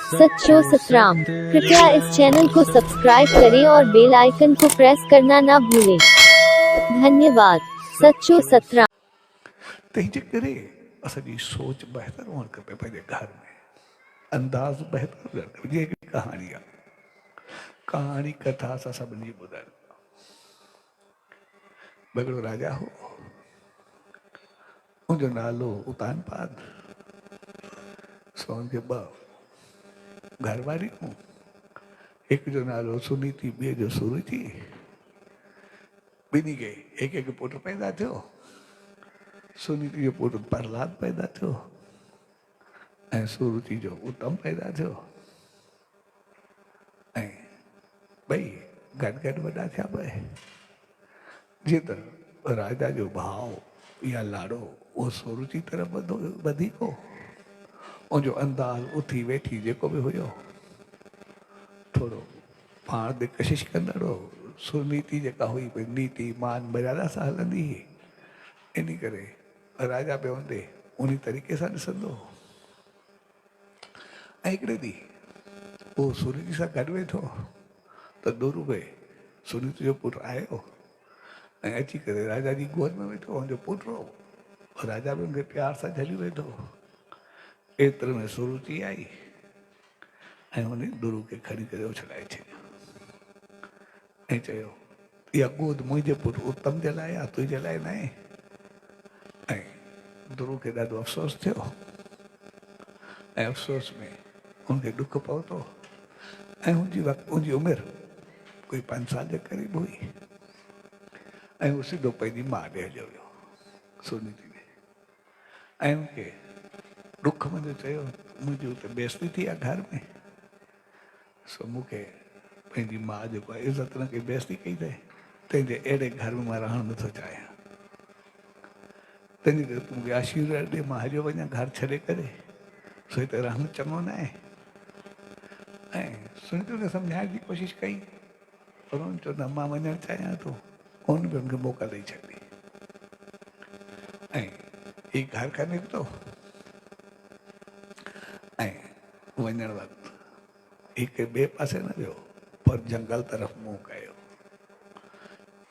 सच्चो सतराम। कृपया इस चैनल को सब्सक्राइब करें और बेल आइकन को प्रेस करना ना भूलें। धन्यवाद। सच्चो सतराम। तंहिंजे करे असांजी सोच बहितर हुअणु खपे पंहिंजे घर में, अंदाज़ बहितर हुअणु खपे। जीअं हिकिड़ी कहाणी आहे, कहाणी कथा असां सभिनी जी ॿुधण। हिकिड़ो राजा हो, उनजो नालो उतानपाद। सो उनखे ॿ घर वारियूं, हिकु जो नालो सुनीति, ॿिए जो सुरुचि। ॿिन्ही खे हिकु हिकु पुटु पैदा थियो। सुनीति जो पुटु प्रहलाद पैदा थियो ऐं सुरुचि जो उत्तम पैदा थियो। ऐं ॿई गॾु गॾु वॾा थिया पए। जीअं त राजा जो भाव या लाड़ो उहो सुरुचि तरफ़ वधीक हो। उनजो अंदाज़ उथी वेठी जेको बि हुयो थोरो पाण ते कशिश कंदड़ हो। सुनीति जेका हुई भई नीति मान मर्यादा सां हलंदी हुई, इन करे राजा बि हूंदे उन तरीक़े सां ॾिसंदो। ऐं हिकिड़े ॾींहुं उहो सुनीति सां गॾु वेठो त दुरु बि सुनीति जो पुटु आयो ऐं अची करे राजा जी गोद में वेठो। हुनजो पुटु हो, राजा बि हुनखे प्यार सां झली वेठो। एतिरे में सुरुचि आई ऐं हुन दुरु खे खणी करे उछलाए छॾियो ऐं चयो, इहा गोद मुंहिंजे पुटु उत्तम जे लाइ आहे, तुंहिंजे लाइ न आहे। ऐं दुरु खे ॾाढो अफ़सोस थियो ऐं अफ़सोस में हुनखे ॾुख पहुतो। ऐं हुनजी उमिरि कोई 5 साल जे क़रीब हुई ऐं उहो सिधो पंहिंजी माउ ॾे हलियो वियो, सुनीति ॾे। ऐं हुनखे ॾुख में चयो, मुंहिंजी हुते बेइज़ती थी आहे घर में, सो मूंखे पंहिंजी माउ जेको आहे इज़त न कई, बेइज़ती कई अथई, तंहिंजे अहिड़े घर में मां रहणु नथो चाहियां। तंहिंजे करे तूं मूंखे आशीर्वाद ॾे, मां हलियो वञा घर छॾे करे, सो हिते रहणु चङो न आहे। ऐं सुनीति खे सम्झाइण जी कोशिशि कई, पर हुन चयो न, मां वञणु चाहियां थो। हुन बि हुनखे मोकल ॾेई छॾी ऐं ही घर खां निकितो। ऐं वञण वक़्तु हिकु ॿिए पासे न वियो, पर जंगल तरफ़ मुंहुं कयो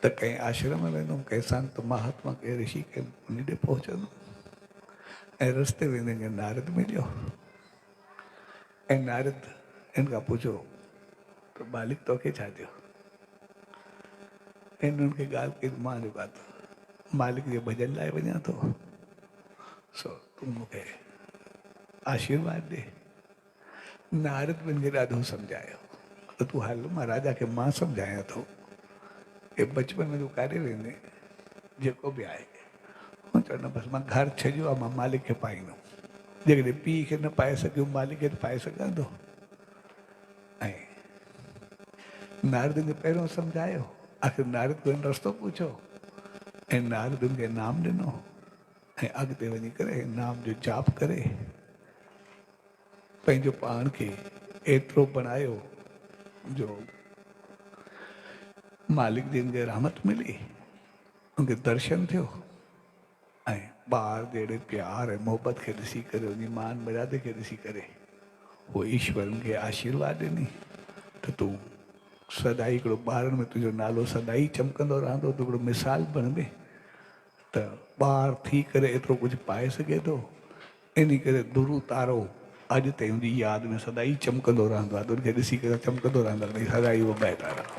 त कंहिं आश्रम में वेंदुमि, कंहिं संत महात्मा, कंहिं ऋषि के उन ॾे पहुचंदुमि। ऐं रस्ते वेंदे नारद मिलियो ऐं नारद हिन खां पुछो त मालिक तोखे छा थियो? हिन हुनखे ॻाल्हि कई, मां जेको आहे मालिक जे भॼन लाइ वञा थो, सो तूं मूंखे आशीर्वाद ॾे। नारद मुंहिंखे ॾाढो सम्झायो त तूं हल, मां राजा खे मां सम्झायां थो कि बचपन में तूं काॾे वेंदे, जेको बि आहे। हुन चयो न, बसि मां घर छॾियो आहे, मां मालिक खे पाईंदुमि। जेकॾहिं पीउ खे न पाए सघियो, मालिक खे पाए सघंदो। ऐं नारद खे पहिरियों सम्झायो, आख़िर नारद को रस्तो पूछो ऐं नारद खे नाम ॾिनो ऐं अॻिते वञी करे नाम जो जाप करे पंहिंजो पाण खे एतिरो बणायो जो मालिक जिन खे रहमत मिली, उनखे दर्शन थियो ऐं ॿार जहिड़े प्यार ऐं मोहबत खे ॾिसी करे, उनजी मान मर्यादे खे ॾिसी करे उहो ईश्वर खे आशीर्वाद ॾिनी त तूं सदाई हिकिड़ो ॿारनि में तुंहिंजो नालो सदाई चमकंदो रहंदो, तूं हिकिड़ो मिसाल बणिबे त ॿार थी करे एतिरो कुझु पाए सघे थो। इन करे दुरु तारो अॼु ताईं हुनजी यादि में सदाई चमकंदो रहंदो आहे, उनखे ॾिसी करे चमकंदो रहंदो आहे, सदाई उहो बहिता रहो।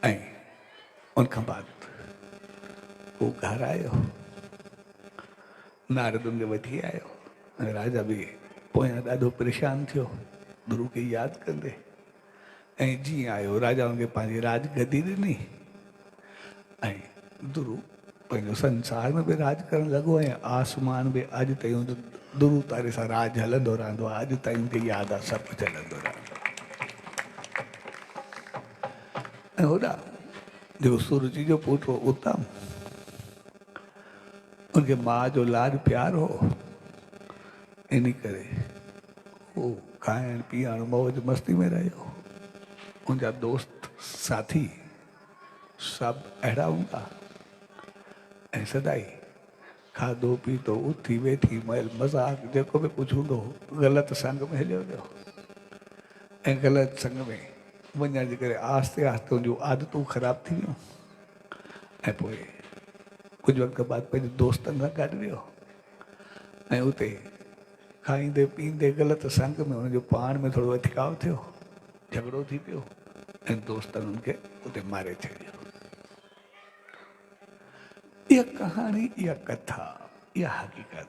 ऐं उनखां बाद उहो घर आयो, नारद उनखे वठी आयो ऐं राजा बि पोयां ॾाढो परेशान थियो गुरू खे यादि कंदे। ऐं जीअं आयो राजा हुनखे पंहिंजी राजगद्दी ॾिनी ऐं दुरु पंहिंजो संसार में बि राज करणु लॻो ऐं आसमान बि अॼु ताईं हुन दुरु तारे सां राज हलंदो रहंदो आहे। अॼु ताईं हुनखे यादि आहे, सभु कुझु हलंदो रहंदो आहे। ऐं होॾां जेको सुरुचि जो पुटु हो उत्तम, उनखे माउ जो लाड प्यार हो, इन करे उहो खाइण पीअण मौज मस्ती में रहियो। उनजा दोस्त साथी सभु अहिड़ा हूंदा ऐं सदाई खाधो पीतो उथी वेठी महिल मज़ाक जेको बि कुझु हूंदो ग़लति संग में हलियो वियो ऐं ग़लति संग में वञण जे करे आहिस्ते आहिस्ते उनजूं आदतूं ख़राब थी वियूं ऐं पोइ कुझु वक़्त बाद पंहिंजे दोस्तनि सां गॾु वियो ऐं उते खाईंदे पीअंदे ग़लति संग में हुनजो पाण में थोरो अटकाव थियो झगड़ो थी पियो ऐं दोस्तनि हुनखे उते मारे छॾियो। इहा कहाणी इहा कथा इहा हक़ीक़त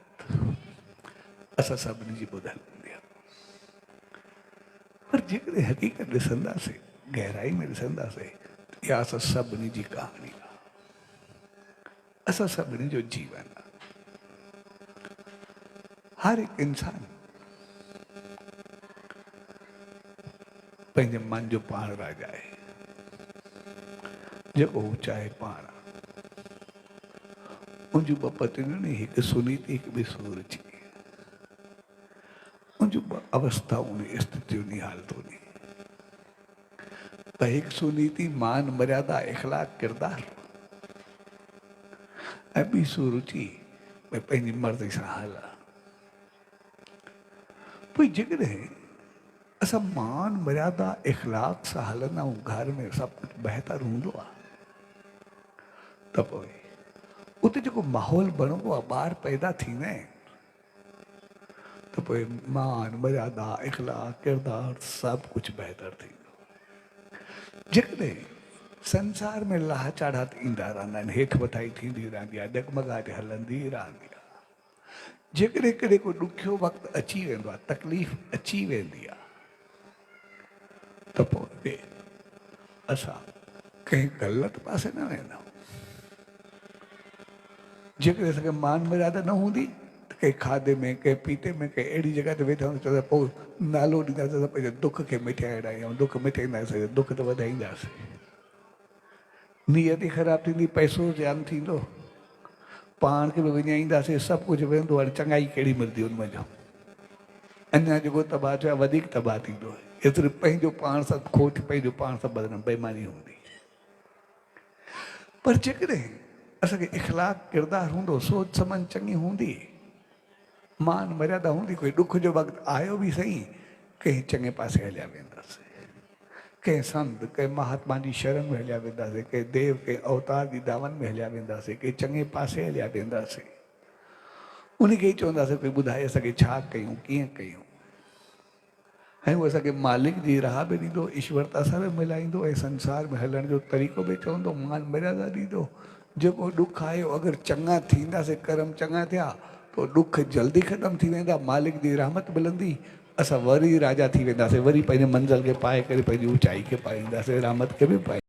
असां सभिनी जी ॿुधल हूंदी आहे पर जेकॾहिं हक़ीक़त ॾिसंदासीं गहराई में ॾिसंदासीं इहा असां सभिनी जी कहाणी आहे असां सभिनी जो जीवन आहे। हर हिकु इंसान पंहिंजे मन जो पाण राजा आहे जेको हू चाहे पाण उनजूं ॿ पत्नियूं आहिनि हिकु सुनीति हिकु ॿी सूरजी उनजूं ॿ अवस्थाऊं स्थितियूं हालतूं त हिकु सुनीति मान मर्यादा इख़लाक किरदार ऐं ॿी सुरुचि भई पंहिंजी मर्ज़ी सां हल। पोइ जेकॾहिं असां मान मर्यादा इख़लाक सां हलंदा आहियूं घर में सभु कुझु बहितर हूंदो आहे त पोइ उते जेको माहौल बणिबो आहे ॿार पैदा थींदा आहिनि त पोइ मान मर्यादा इख़लाक किरदार सभु कुझु बहितर थींदो। जेकॾहिं संसार में लाह चाढ़ा ईंदा रहंदा आहिनि हेठि मथाई थींदी रहंदी आहे डगमगाहट हलंदी रहंदी आहे जेकॾहिं कॾहिं को ॾुखियो वक़्तु अची वेंदो आहे तकलीफ़ अची वेंदी आहे त पोइ असां कंहिं ग़लति पासे न वेंदा आहियूं। जेकॾहिं असांखे मान मर्यादा न हूंदी त कंहिं खाधे में कंहिं पीते में कंहिं अहिड़ी जॻह ते वेठा हूंदा त पोइ नालो ॾींदासीं त पंहिंजे दुख खे मिटाइण ऐं दुख मिटाईंदासीं दुख त वधाईंदासीं नियत ई ख़राबु थींदी पैसो ज़्यान थींदो पाण खे बि विञाईंदासीं सभु कुझु वेंदो हाणे चङाई कहिड़ी मिलंदी उनमें जो अञा जेको तबाह थियो आहे वधीक तबाह थींदो एतिरो पंहिंजो पाण सां खोट पंहिंजो पाण सां बदिलनि बेईमानी हूंदी। पर जेकॾहिं असांखे इख़लाक किरदार हूंदो सोच समझ चङी हूंदी मान मर्यादा हूंदी कोई ॾुख जो वक़्तु आयो बि सही कंहिं चङे पासे हलिया वेंदासीं कंहिं संत कंहिं महात्मा जी शरण में हलिया वेंदासीं कंहिं देव कंहिं अवतार जी दावन में हलिया वेंदासीं कंहिं चङे पासे हलिया वेंदासीं उनखे ई चवंदासीं कोई ॿुधाए असांखे छा कयूं कीअं कयूं ऐं उहो असांखे मालिक जी राह बि ॾींदो ईश्वरता सां बि मिलाईंदो ऐं संसार में हलण जो तरीक़ो बि चवंदो मान मर्यादा ॾींदो जेको ॾुख आयो अगरि चङा थींदासीं कर्म चङा थिया पोइ ॾुख जल्दी ख़तमु थी वेंदा मालिक जी रहमत मिलंदी असां वरी राजा थी वेंदासीं वरी पंहिंजे मंज़िल खे पाए करे पंहिंजी ऊचाई खे पाईंदासीं रहमत खे बि पाईंदासीं।